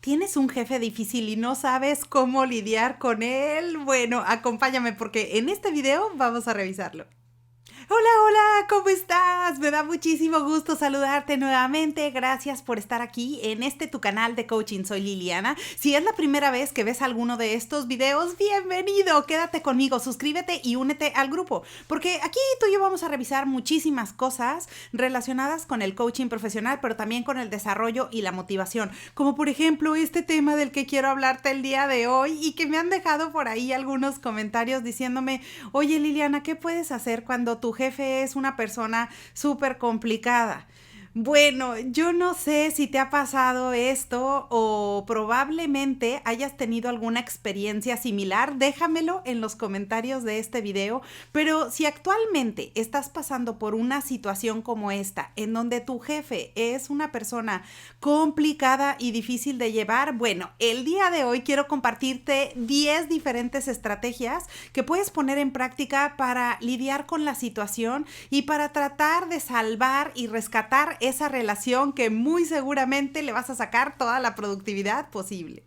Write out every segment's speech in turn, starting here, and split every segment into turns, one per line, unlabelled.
¿Tienes un jefe difícil y no sabes cómo lidiar con él? Bueno, acompáñame porque en este video vamos a revisarlo. Hola, hola, ¿cómo estás? Me da muchísimo gusto saludarte nuevamente. Gracias por estar aquí en tu canal de coaching. Soy Liliana. Si es la primera vez que ves alguno de estos videos, bienvenido. Quédate conmigo, suscríbete y únete al grupo, porque aquí tú y yo vamos a revisar muchísimas cosas relacionadas con el coaching profesional, pero también con el desarrollo y la motivación, como por ejemplo este tema del que quiero hablarte el día de hoy y que me han dejado por ahí algunos comentarios diciéndome: oye Liliana, ¿qué puedes hacer cuando tu jefe es una persona súper complicada? Bueno, yo no sé si te ha pasado esto o probablemente hayas tenido alguna experiencia similar. Déjamelo en los comentarios de este video. Pero si actualmente estás pasando por una situación como esta, en donde tu jefe es una persona complicada y difícil de llevar, bueno, el día de hoy quiero compartirte 10 diferentes estrategias que puedes poner en práctica para lidiar con la situación y para tratar de salvar y rescatar esa relación que muy seguramente le vas a sacar toda la productividad posible.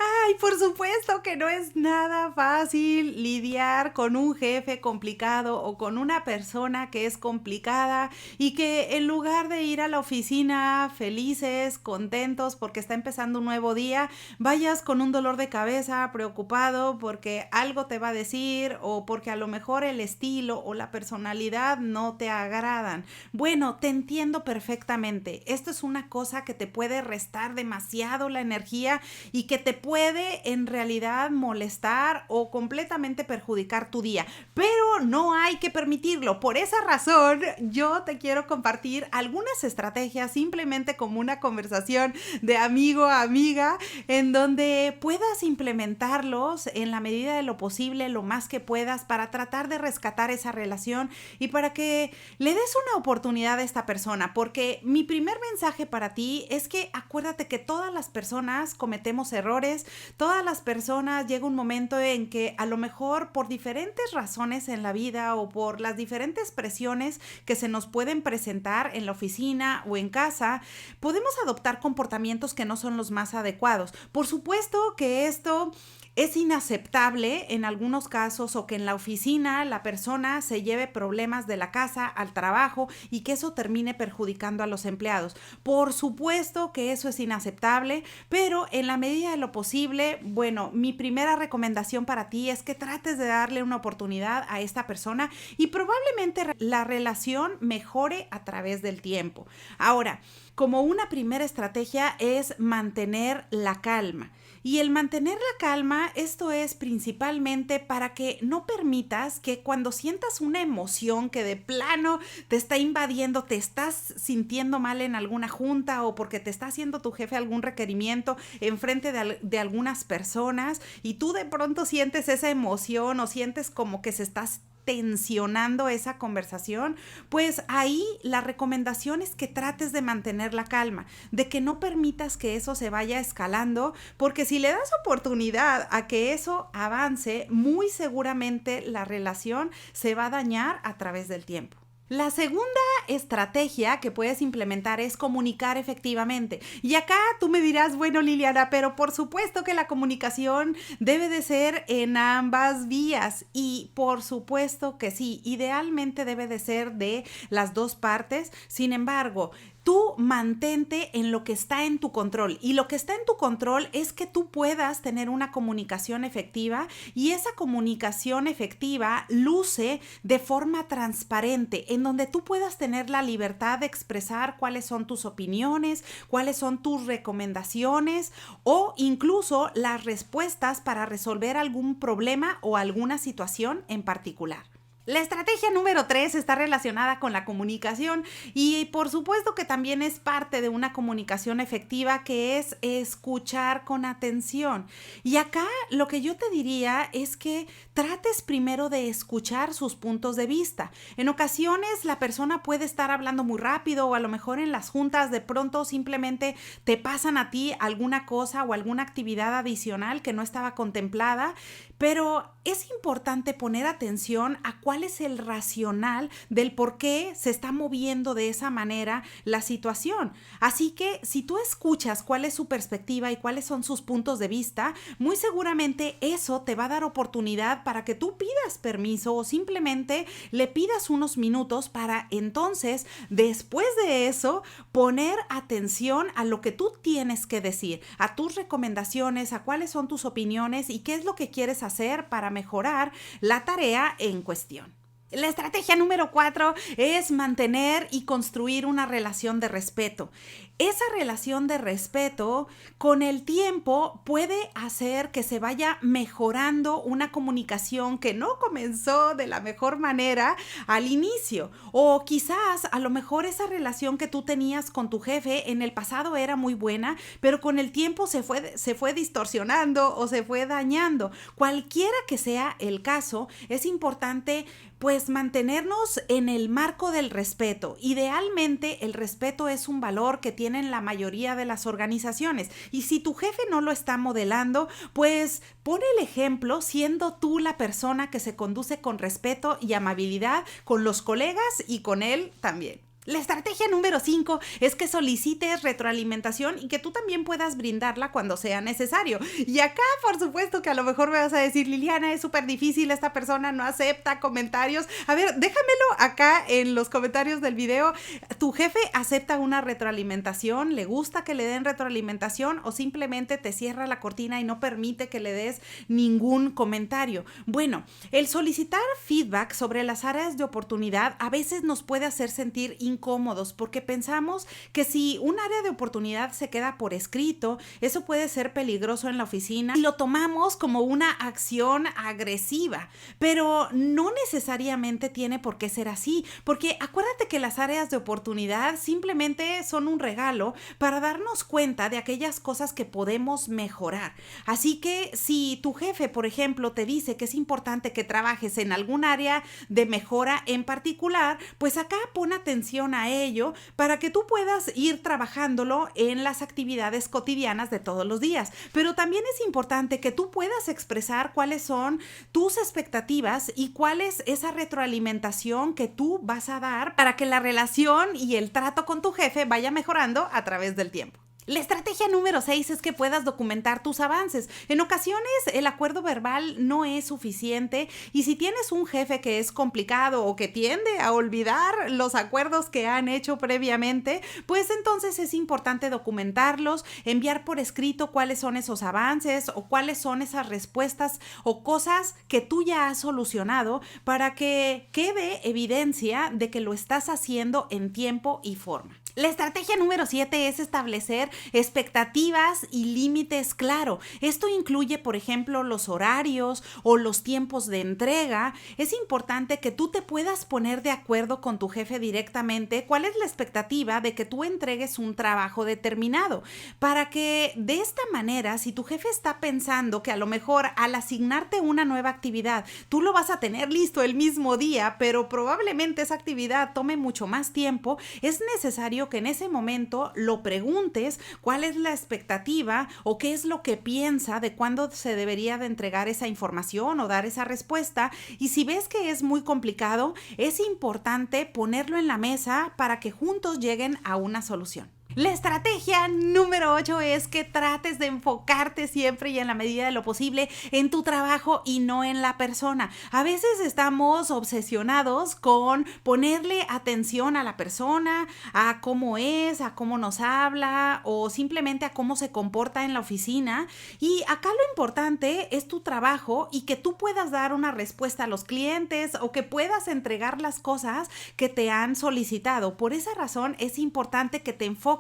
Ay, por supuesto que no es nada fácil lidiar con un jefe complicado o con una persona que es complicada y que en lugar de ir a la oficina felices, contentos porque está empezando un nuevo día, vayas con un dolor de cabeza, preocupado porque algo te va a decir o porque a lo mejor el estilo o la personalidad no te agradan. Bueno, te entiendo perfectamente. Esto es una cosa que te puede restar demasiado la energía y que te puede en realidad molestar o completamente perjudicar tu día, pero no hay que permitirlo. Por esa razón, yo te quiero compartir algunas estrategias simplemente como una conversación de amigo a amiga, en donde puedas implementarlos en la medida de lo posible, lo más que puedas, para tratar de rescatar esa relación y para que le des una oportunidad a esta persona. Porque mi primer mensaje para ti es que acuérdate que todas las personas cometemos errores. Todas las personas llega un momento en que a lo mejor por diferentes razones en la vida o por las diferentes presiones que se nos pueden presentar en la oficina o en casa, podemos adoptar comportamientos que no son los más adecuados. Por supuesto que esto es inaceptable en algunos casos, o que en la oficina la persona se lleve problemas de la casa al trabajo y que eso termine perjudicando a los empleados. Por supuesto que eso es inaceptable, pero en la medida de lo posible, bueno, mi primera recomendación para ti es que trates de darle una oportunidad a esta persona y probablemente la relación mejore a través del tiempo. Ahora, como una primera estrategia es mantener la calma. Y el mantener la calma, esto es principalmente para que no permitas que cuando sientas una emoción que de plano te está invadiendo, te estás sintiendo mal en alguna junta o porque te está haciendo tu jefe algún requerimiento enfrente de algunas personas y tú de pronto sientes esa emoción o sientes como que se estás tensionando esa conversación, pues ahí la recomendación es que trates de mantener la calma, de que no permitas que eso se vaya escalando, porque si le das oportunidad a que eso avance, muy seguramente la relación se va a dañar a través del tiempo. La segunda estrategia que puedes implementar es comunicar efectivamente. Y acá tú me dirás: bueno, Liliana, pero por supuesto que la comunicación debe de ser en ambas vías. Y por supuesto que sí, idealmente debe de ser de las dos partes. Sin embargo, tú mantente en lo que está en tu control, y lo que está en tu control es que tú puedas tener una comunicación efectiva, y esa comunicación efectiva luce de forma transparente, en donde tú puedas tener la libertad de expresar cuáles son tus opiniones, cuáles son tus recomendaciones o incluso las respuestas para resolver algún problema o alguna situación en particular. La estrategia número 3 está relacionada con la comunicación y por supuesto que también es parte de una comunicación efectiva, que es escuchar con atención. Y acá lo que yo te diría es que trates primero de escuchar sus puntos de vista. En ocasiones la persona puede estar hablando muy rápido, o a lo mejor en las juntas de pronto simplemente te pasan a ti alguna cosa o alguna actividad adicional que no estaba contemplada, pero es importante poner atención a cuál cuál es el racional del por qué se está moviendo de esa manera la situación. Así que si tú escuchas cuál es su perspectiva y cuáles son sus puntos de vista, muy seguramente eso te va a dar oportunidad para que tú pidas permiso o simplemente le pidas unos minutos para entonces, después de eso, poner atención a lo que tú tienes que decir, a tus recomendaciones, a cuáles son tus opiniones y qué es lo que quieres hacer para mejorar la tarea en cuestión. La estrategia número 4 es mantener y construir una relación de respeto. Esa relación de respeto con el tiempo puede hacer que se vaya mejorando una comunicación que no comenzó de la mejor manera al inicio. O quizás a lo mejor esa relación que tú tenías con tu jefe en el pasado era muy buena, pero con el tiempo se fue distorsionando o se fue dañando. Cualquiera que sea el caso, es importante pues mantenernos en el marco del respeto. Idealmente el respeto es un valor que tienen la mayoría de las organizaciones y si tu jefe no lo está modelando, pues pon el ejemplo siendo tú la persona que se conduce con respeto y amabilidad con los colegas y con él también. La estrategia número 5 es que solicites retroalimentación y que tú también puedas brindarla cuando sea necesario. Y acá, por supuesto, que a lo mejor me vas a decir, Liliana, es súper difícil, esta persona no acepta comentarios. A ver, déjamelo acá en los comentarios del video. ¿Tu jefe acepta una retroalimentación? ¿Le gusta que le den retroalimentación o simplemente te cierra la cortina y no permite que le des ningún comentario? Bueno, el solicitar feedback sobre las áreas de oportunidad a veces nos puede hacer sentir incómodos porque pensamos que si un área de oportunidad se queda por escrito, eso puede ser peligroso en la oficina y lo tomamos como una acción agresiva, pero no necesariamente tiene por qué ser así, porque acuérdate que las áreas de oportunidad simplemente son un regalo para darnos cuenta de aquellas cosas que podemos mejorar. Así que si tu jefe, por ejemplo, te dice que es importante que trabajes en algún área de mejora en particular, pues acá pon atención a ello para que tú puedas ir trabajándolo en las actividades cotidianas de todos los días. Pero también es importante que tú puedas expresar cuáles son tus expectativas y cuál es esa retroalimentación que tú vas a dar para que la relación y el trato con tu jefe vaya mejorando a través del tiempo. La estrategia número 6 es que puedas documentar tus avances. En ocasiones el acuerdo verbal no es suficiente y si tienes un jefe que es complicado o que tiende a olvidar los acuerdos que han hecho previamente, pues entonces es importante documentarlos, enviar por escrito cuáles son esos avances o cuáles son esas respuestas o cosas que tú ya has solucionado para que quede evidencia de que lo estás haciendo en tiempo y forma. La estrategia número 7 es establecer expectativas y límites claros. Esto incluye, por ejemplo, los horarios o los tiempos de entrega. Es importante que tú te puedas poner de acuerdo con tu jefe directamente cuál es la expectativa de que tú entregues un trabajo determinado, para que de esta manera, si tu jefe está pensando que a lo mejor al asignarte una nueva actividad, tú lo vas a tener listo el mismo día, pero probablemente esa actividad tome mucho más tiempo, es necesario que en ese momento lo preguntes cuál es la expectativa o qué es lo que piensa de cuándo se debería de entregar esa información o dar esa respuesta. Y si ves que es muy complicado, es importante ponerlo en la mesa para que juntos lleguen a una solución. La estrategia número 8 es que trates de enfocarte siempre y en la medida de lo posible en tu trabajo y no en la persona. A veces estamos obsesionados con ponerle atención a la persona, a cómo es, a cómo nos habla o simplemente a cómo se comporta en la oficina. Y acá lo importante es tu trabajo y que tú puedas dar una respuesta a los clientes o que puedas entregar las cosas que te han solicitado. Por esa razón es importante que te enfoques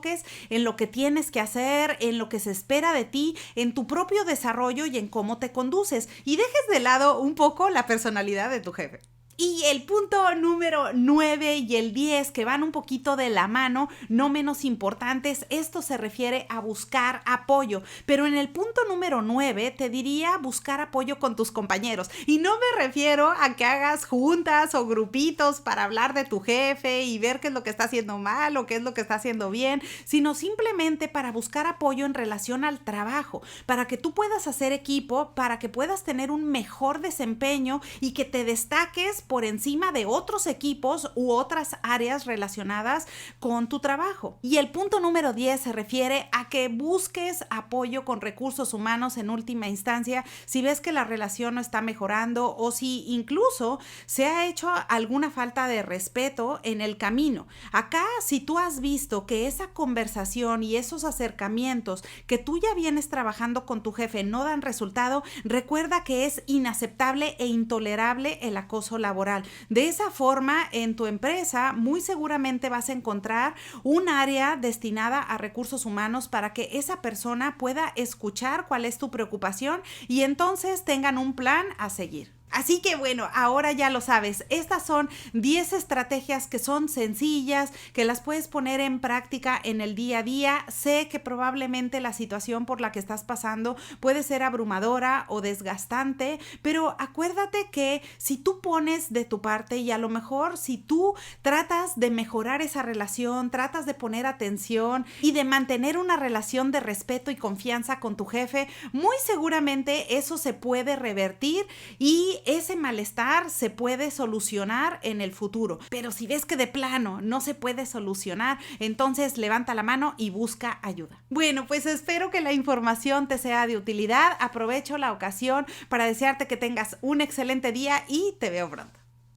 en lo que tienes que hacer, en lo que se espera de ti, en tu propio desarrollo y en cómo te conduces y dejes de lado un poco la personalidad de tu jefe. Y el punto número 9 y el 10, que van un poquito de la mano, no menos importantes, esto se refiere a buscar apoyo. Pero en el punto número 9 te diría buscar apoyo con tus compañeros. Y no me refiero a que hagas juntas o grupitos para hablar de tu jefe y ver qué es lo que está haciendo mal o qué es lo que está haciendo bien, sino simplemente para buscar apoyo en relación al trabajo, para que tú puedas hacer equipo, para que puedas tener un mejor desempeño y que te destaques por encima de otros equipos u otras áreas relacionadas con tu trabajo. Y el punto número 10 se refiere a que busques apoyo con recursos humanos en última instancia si ves que la relación no está mejorando o si incluso se ha hecho alguna falta de respeto en el camino. Acá, si tú has visto que esa conversación y esos acercamientos que tú ya vienes trabajando con tu jefe no dan resultado, recuerda que es inaceptable e intolerable el acoso laboral. De esa forma, en tu empresa muy seguramente vas a encontrar un área destinada a recursos humanos para que esa persona pueda escuchar cuál es tu preocupación y entonces tengan un plan a seguir. Así que bueno, ahora ya lo sabes, estas son 10 estrategias que son sencillas, que las puedes poner en práctica en el día a día. Sé que probablemente la situación por la que estás pasando puede ser abrumadora o desgastante, pero acuérdate que si tú pones de tu parte y a lo mejor si tú tratas de mejorar esa relación, tratas de poner atención y de mantener una relación de respeto y confianza con tu jefe, muy seguramente eso se puede revertir y ese malestar se puede solucionar en el futuro. Pero si ves que de plano no se puede solucionar, entonces levanta la mano y busca ayuda. Bueno, pues espero que la información te sea de utilidad. Aprovecho la ocasión para desearte que tengas un excelente día y te veo pronto.